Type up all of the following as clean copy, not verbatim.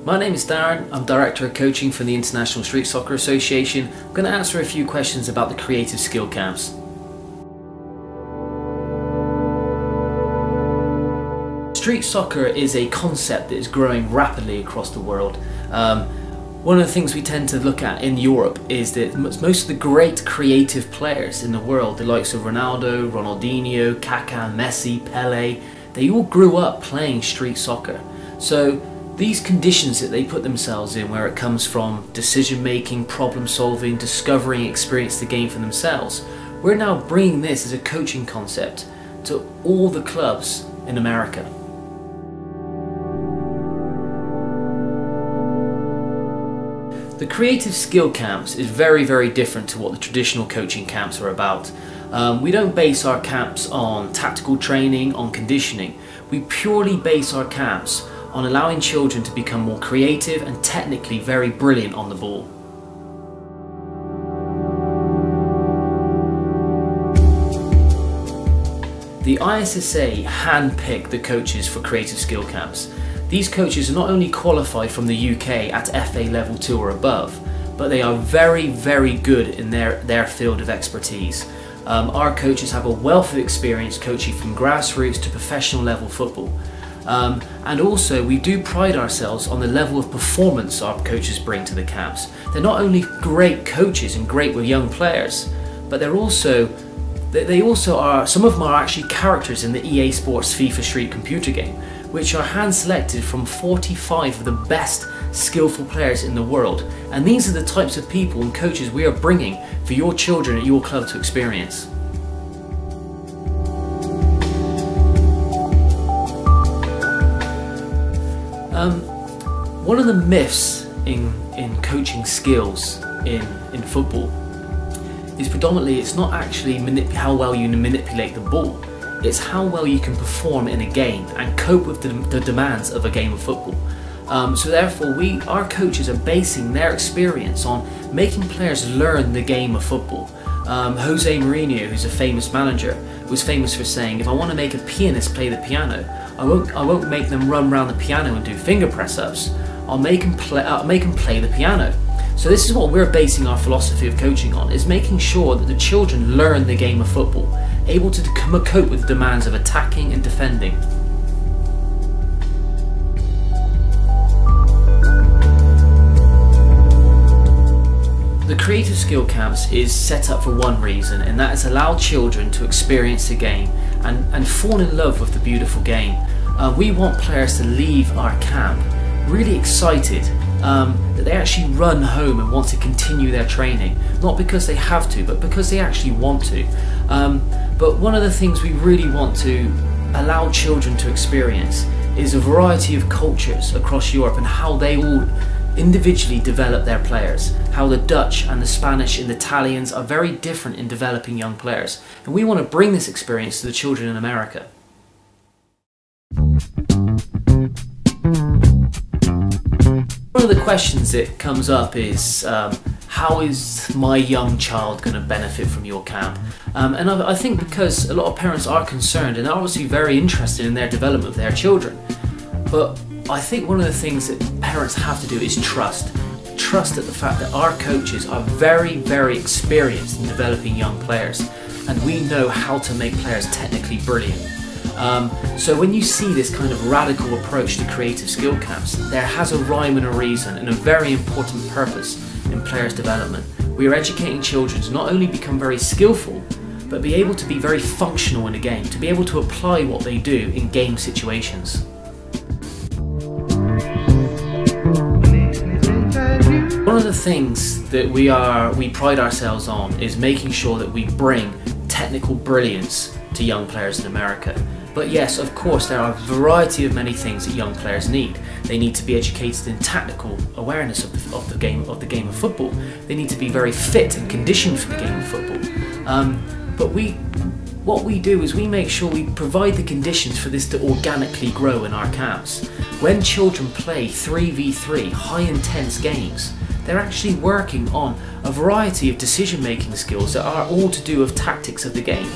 My name is Darren, I'm Director of Coaching for the International Street Soccer Association. I'm going to answer a few questions about the creative skill camps. Street soccer is a concept that is growing rapidly across the world. One of the things we tend to look at in Europe is that most of the great creative players in the world, the likes of Ronaldo, Ronaldinho, Kaká, Messi, Pelé, they all grew up playing street soccer. So these conditions that they put themselves in, where it comes from decision making, problem solving, discovering, experience the game for themselves, we're now bringing this as a coaching concept to all the clubs in America. The creative skill camps is very, very different to what the traditional coaching camps are about. We don't base our camps on tactical training, on conditioning. We purely base our camps on allowing children to become more creative and technically very brilliant on the ball. The ISSA hand-pick the coaches for creative skill camps. These coaches are not only qualified from the UK at FA level 2 or above, but they are very, very good in their field of expertise. Our coaches have a wealth of experience coaching from grassroots to professional level football. And also we do pride ourselves on the level of performance our coaches bring to the camps. They're not only great coaches and great with young players, but they also are, some of them are actually characters in the EA Sports FIFA Street computer game, which are hand selected from 45 of the best skillful players in the world. And these are the types of people and coaches we are bringing for your children at your club to experience. One of the myths in coaching skills in football is predominantly it's not actually how well you manipulate the ball, it's how well you can perform in a game and cope with the demands of a game of football. So therefore our coaches are basing their experience on making players learn the game of football. Jose Mourinho, who's a famous manager, was famous for saying, if I want to make a pianist play the piano, I won't make them run around the piano and do finger press-ups. I'll make them play the piano. So this is what we're basing our philosophy of coaching on, is making sure that the children learn the game of football, able to cope with the demands of attacking and defending. The creative skill camps is set up for one reason, and that is allow children to experience the game and fall in love with the beautiful game. We want players to leave our camp really excited, that they actually run home and want to continue their training, not because they have to, but because they actually want to. But one of the things we really want to allow children to experience is a variety of cultures across Europe and how they all individually develop their players, how the Dutch and the Spanish and the Italians are very different in developing young players, and we want to bring this experience to the children in America. One of the questions that comes up is, how is my young child going to benefit from your camp? And I think because a lot of parents are concerned and are obviously very interested in their development of their children, but I think one of the things that parents have to do is trust at the fact that our coaches are very, very experienced in developing young players, and we know how to make players technically brilliant. So when you see this kind of radical approach to creative skill camps, there has a rhyme and a reason and a very important purpose in players' development. We are educating children to not only become very skillful, but be able to be very functional in a game, to be able to apply what they do in game situations. One of the things that we pride ourselves on is making sure that we bring technical brilliance to young players in America. But yes, of course, there are a variety of many things that young players need. They need to be educated in tactical awareness of the game of football. They need to be very fit and conditioned for the game of football. But what we do is we make sure we provide the conditions for this to organically grow in our camps. When children play 3v3 high intense games, they're actually working on a variety of decision-making skills that are all to do with tactics of the game.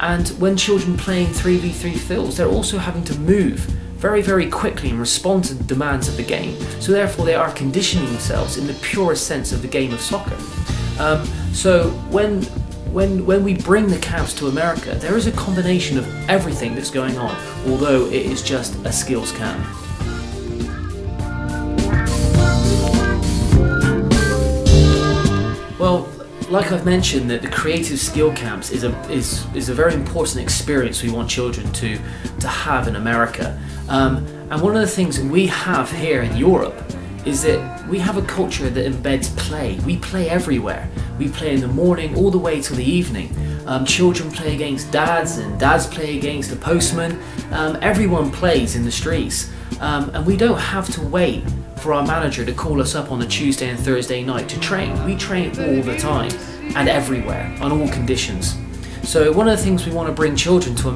And when children playing 3v3 fields, they're also having to move very, very quickly and respond to the demands of the game. So therefore they are conditioning themselves in the purest sense of the game of soccer. So when we bring the camps to America, there is a combination of everything that's going on, although it is just a skills camp. Well, like I've mentioned, that the creative skill camps is a very important experience we want children to have in America. And one of the things we have here in Europe is that we have a culture that embeds play. We play everywhere. We play in the morning all the way till the evening. Children play against dads and dads play against the postman. Everyone plays in the streets. And we don't have to wait for our manager to call us up on a Tuesday and Thursday night to train. We train all the time and everywhere, on all conditions. So one of the things we want to bring children to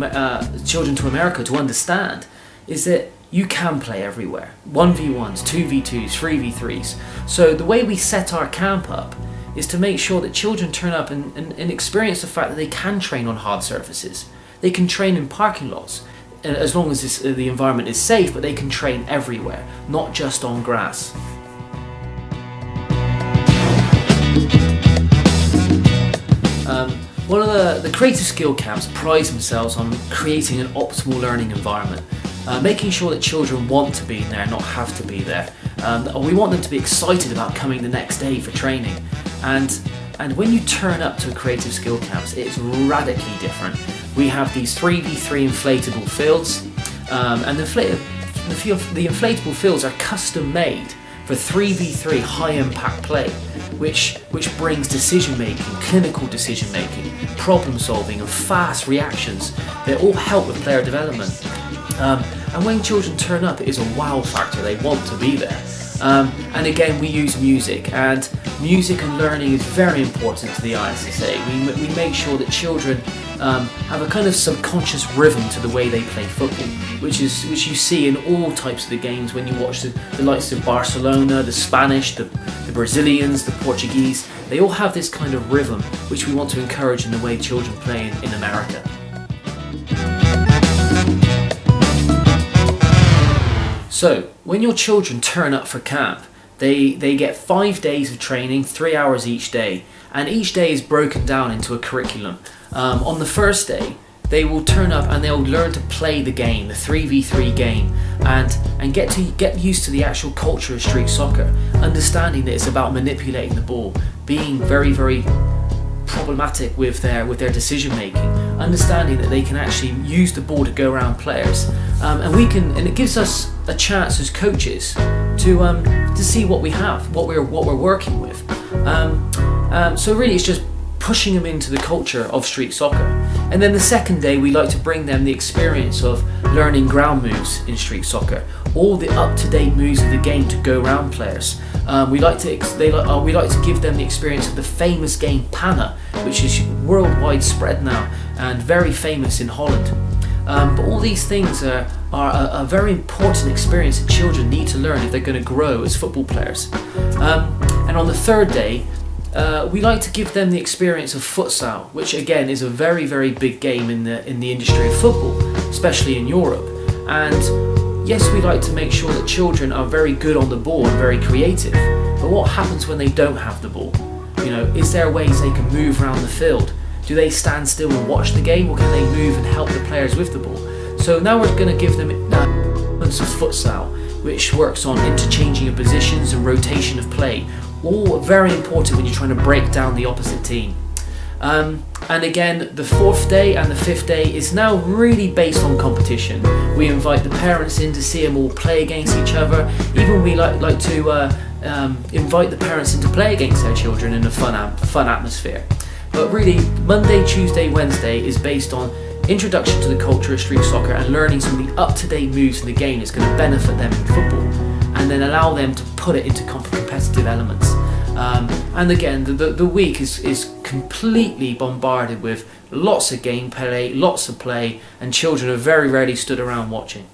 America to understand is that you can play everywhere. 1v1s, 2v2s, 3v3s. So the way we set our camp up is to make sure that children turn up and experience the fact that they can train on hard surfaces. They can train in parking lots, as long as the environment is safe, but they can train everywhere, not just on grass. One of the creative skill camps prides themselves on creating an optimal learning environment, making sure that children want to be there, not have to be there. We want them to be excited about coming the next day for training. And when you turn up to a creative skill camps, it's radically different. We have these 3v3 inflatable fields, and the inflatable fields are custom made for 3v3 high impact play, which brings decision making, clinical decision making, problem solving and fast reactions. They all help with player development. And when children turn up, it is a wow factor. They want to be there. And again, we use music, and music and learning is very important to the ISSA. We make sure that children have a kind of subconscious rhythm to the way they play football, which you see in all types of the games when you watch the likes of Barcelona, the Spanish, the Brazilians, the Portuguese. They all have this kind of rhythm which we want to encourage in the way children play in America. So, when your children turn up for camp, they get 5 days of training, 3 hours each day, and each day is broken down into a curriculum. On the first day, they will turn up and they'll learn to play the game, the 3v3 game, and get used to the actual culture of street soccer, understanding that it's about manipulating the ball, being very, very problematic with their decision making, understanding that they can actually use the ball to go around players, and it gives us a chance as coaches to see what we have, what we're working with. So really, it's just pushing them into the culture of street soccer. And then the second day, we like to bring them the experience of learning ground moves in street soccer, all the up-to-date moves of the game to go around players. We like to give them the experience of the famous game Panna, which is worldwide spread now and very famous in Holland. But all these things are a very important experience that children need to learn if they're going to grow as football players. And on the third day, we like to give them the experience of futsal, which again is a very, very big game in the industry of football, especially in Europe. And yes, we like to make sure that children are very good on the ball and very creative. But what happens when they don't have the ball? You know, is there ways they can move around the field? Do they stand still and watch the game, or can they move and help the players with the ball? So now we're going to give them elements of futsal, which works on interchanging of positions and rotation of play. All very important when you're trying to break down the opposite team. And again, the fourth day and the fifth day is now really based on competition. We invite the parents in to see them all play against each other. Even we like to invite the parents in to play against their children in a fun atmosphere. But really, Monday, Tuesday, Wednesday is based on introduction to the culture of street soccer and learning some of the up-to-date moves in the game that's going to benefit them in football, and then allow them to put it into competitive elements. And again, the week is completely bombarded with lots of gameplay, lots of play, and children are very rarely stood around watching.